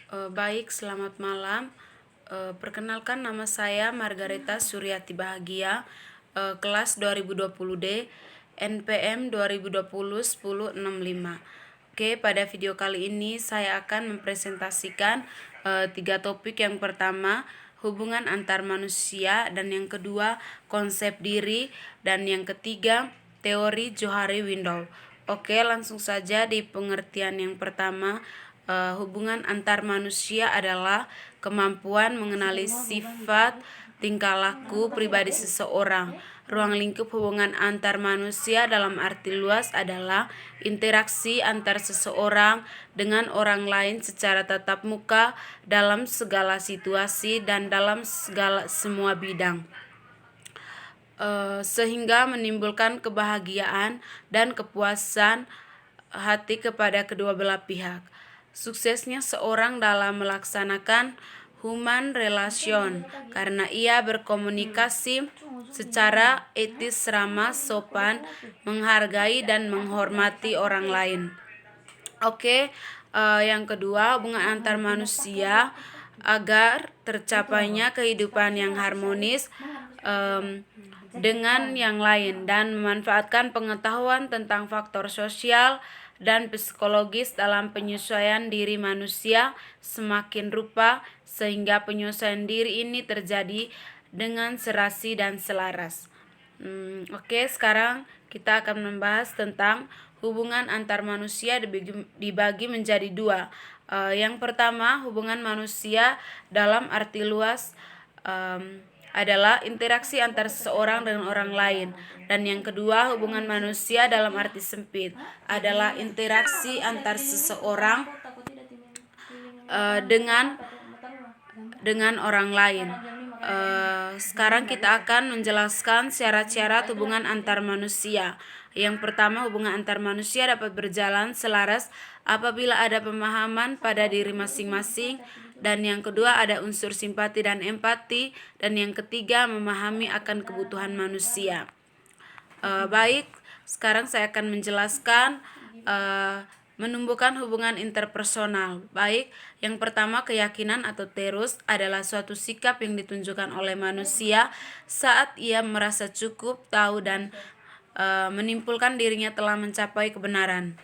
Baik, selamat malam. Perkenalkan, nama saya Margareta Suryati Bahagia, kelas 2020D, NPM 2020 1065. Oke, pada video kali ini saya akan mempresentasikan 3 topik. Yang pertama, hubungan antar manusia, dan yang kedua, konsep diri, dan yang ketiga, teori Johari Window. Oke, langsung saja di pengertian yang pertama. Hubungan antar manusia adalah kemampuan mengenali sifat, tingkah laku pribadi seseorang. Ruang lingkup hubungan antar manusia dalam arti luas adalah interaksi antar seseorang dengan orang lain secara tatap muka dalam segala situasi dan dalam semua bidang, sehingga menimbulkan kebahagiaan dan kepuasan hati kepada kedua belah pihak. Suksesnya seorang dalam melaksanakan human relation karena ia berkomunikasi secara etis, ramah, sopan, menghargai dan menghormati orang lain. Oke, yang kedua, hubungan antar manusia agar tercapainya kehidupan yang harmonis dengan yang lain dan memanfaatkan pengetahuan tentang faktor sosial dan psikologis dalam penyesuaian diri manusia semakin rupa, sehingga penyesuaian diri ini terjadi dengan serasi dan selaras. Oke, sekarang kita akan membahas tentang hubungan antar manusia dibagi menjadi dua. Yang pertama, hubungan manusia dalam arti luas adalah interaksi antar seseorang dengan orang lain, dan yang kedua, hubungan manusia dalam arti sempit adalah interaksi antar seseorang dengan orang lain. Sekarang kita akan menjelaskan syarat-syarat hubungan antar manusia. Yang pertama, hubungan antar manusia dapat berjalan selaras apabila ada pemahaman pada diri masing-masing, dan yang kedua, ada unsur simpati dan empati, dan yang ketiga, memahami akan kebutuhan manusia. Baik, sekarang saya akan menjelaskan menumbuhkan hubungan interpersonal. Baik, yang pertama, keyakinan atau terus adalah suatu sikap yang ditunjukkan oleh manusia saat ia merasa cukup tahu dan menimpulkan dirinya telah mencapai kebenaran.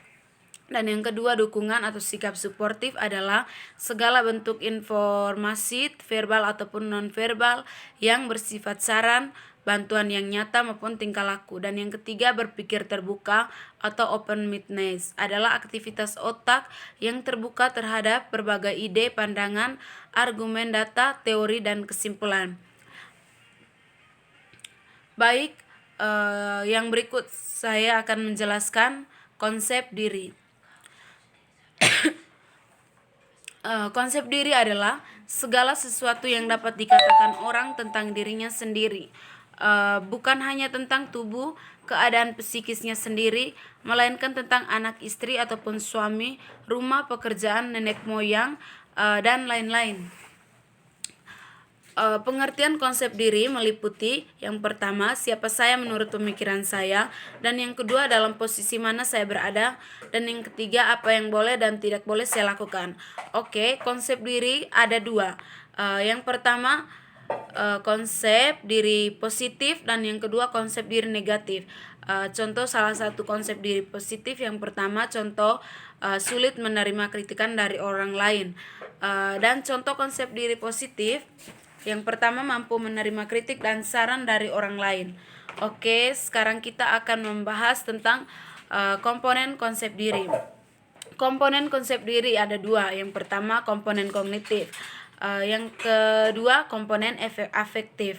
Dan yang kedua, dukungan atau sikap suportif adalah segala bentuk informasi verbal ataupun non-verbal yang bersifat saran, bantuan yang nyata maupun tingkah laku. Dan yang ketiga, berpikir terbuka atau open-mindedness adalah aktivitas otak yang terbuka terhadap berbagai ide, pandangan, argumen, data, teori, dan kesimpulan. Baik, yang berikut saya akan menjelaskan konsep diri. Konsep diri adalah segala sesuatu yang dapat dikatakan orang tentang dirinya sendiri, bukan hanya tentang tubuh, keadaan psikisnya sendiri, melainkan tentang anak, istri ataupun suami, rumah, pekerjaan, nenek moyang, dan lain-lain. Pengertian konsep diri meliputi yang pertama, siapa saya menurut pemikiran saya, dan yang kedua, dalam posisi mana saya berada, dan yang ketiga, apa yang boleh dan tidak boleh saya lakukan. Oke, konsep diri ada dua. Yang pertama, konsep diri positif, dan yang kedua, konsep diri negatif. Contoh salah satu konsep diri positif, yang pertama, contoh sulit menerima kritikan dari orang lain. Dan contoh konsep diri positif, yang pertama, mampu menerima kritik dan saran dari orang lain. Oke, sekarang kita akan membahas tentang komponen konsep diri. Komponen konsep diri ada dua. Yang pertama, komponen kognitif. Yang kedua, komponen afektif.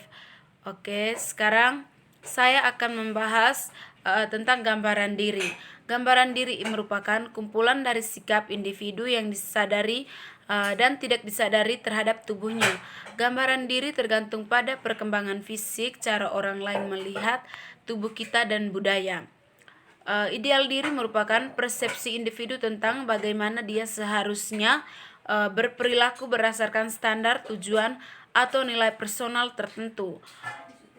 Oke, sekarang saya akan membahas tentang gambaran diri. Gambaran diri merupakan kumpulan dari sikap individu yang disadari dan tidak disadari terhadap tubuhnya. Gambaran diri tergantung pada perkembangan fisik, cara orang lain melihat tubuh kita, dan budaya. Ideal diri merupakan persepsi individu tentang bagaimana dia seharusnya berperilaku berdasarkan standar, tujuan, atau nilai personal tertentu.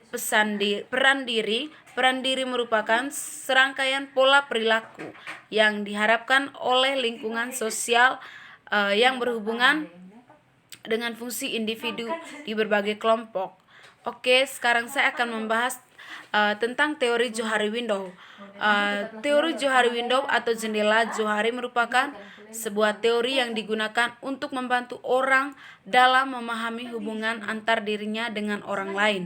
Peran diri merupakan serangkaian pola perilaku yang diharapkan oleh lingkungan sosial yang berhubungan dengan fungsi individu di berbagai kelompok. Oke, sekarang saya akan membahas tentang teori Johari Window. Teori Johari Window atau jendela Johari merupakan sebuah teori yang digunakan untuk membantu orang dalam memahami hubungan antar dirinya dengan orang lain.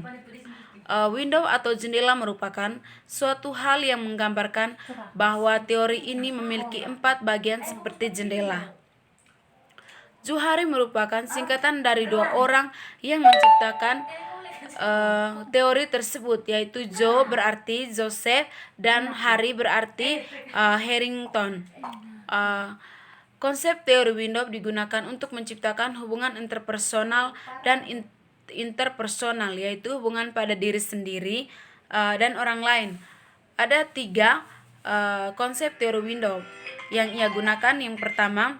Window atau jendela merupakan suatu hal yang menggambarkan bahwa teori ini memiliki 4 bagian seperti jendela. Johari merupakan singkatan dari 2 orang yang menciptakan teori tersebut, yaitu Jo berarti Joseph dan Hari berarti Harrington. Konsep teori window digunakan untuk menciptakan hubungan interpersonal dan interpersonal, yaitu hubungan pada diri sendiri dan orang lain. Ada 3 konsep teori window yang ia gunakan. Yang pertama,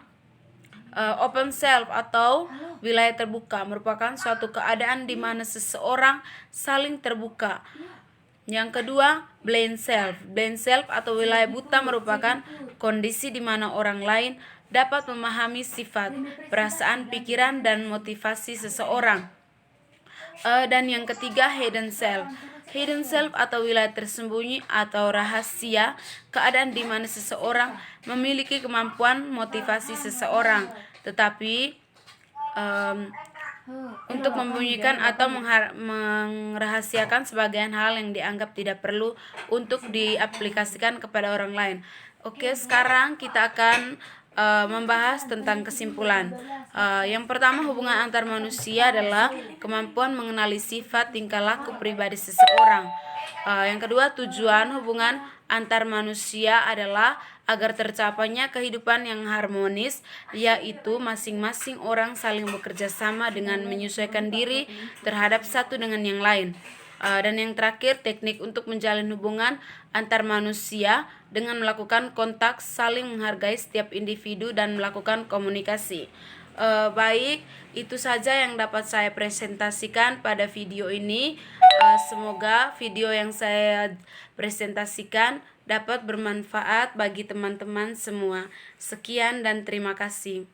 open self atau wilayah terbuka merupakan suatu keadaan di mana seseorang saling terbuka. Yang kedua, blind self. Blind self atau wilayah buta merupakan kondisi di mana orang lain dapat memahami sifat, perasaan, pikiran, dan motivasi seseorang. Dan yang ketiga, hidden self. Hidden self atau wilayah tersembunyi atau rahasia, keadaan di mana seseorang memiliki kemampuan motivasi seseorang, tetapi untuk membunyikan atau mengrahasiakan sebagian hal yang dianggap tidak perlu untuk diaplikasikan kepada orang lain. Oke, sekarang kita akan membahas tentang kesimpulan. Yang pertama, hubungan antar manusia adalah kemampuan mengenali sifat tingkah laku pribadi seseorang. Yang kedua, tujuan hubungan antar manusia adalah agar tercapainya kehidupan yang harmonis, yaitu masing-masing orang saling bekerja sama dengan menyesuaikan diri terhadap satu dengan yang lain. Dan yang terakhir, teknik untuk menjalin hubungan antar manusia dengan melakukan kontak, saling menghargai setiap individu, dan melakukan komunikasi. Baik, itu saja yang dapat saya presentasikan pada video ini. Semoga video yang saya presentasikan dapat bermanfaat bagi teman-teman semua. Sekian dan terima kasih.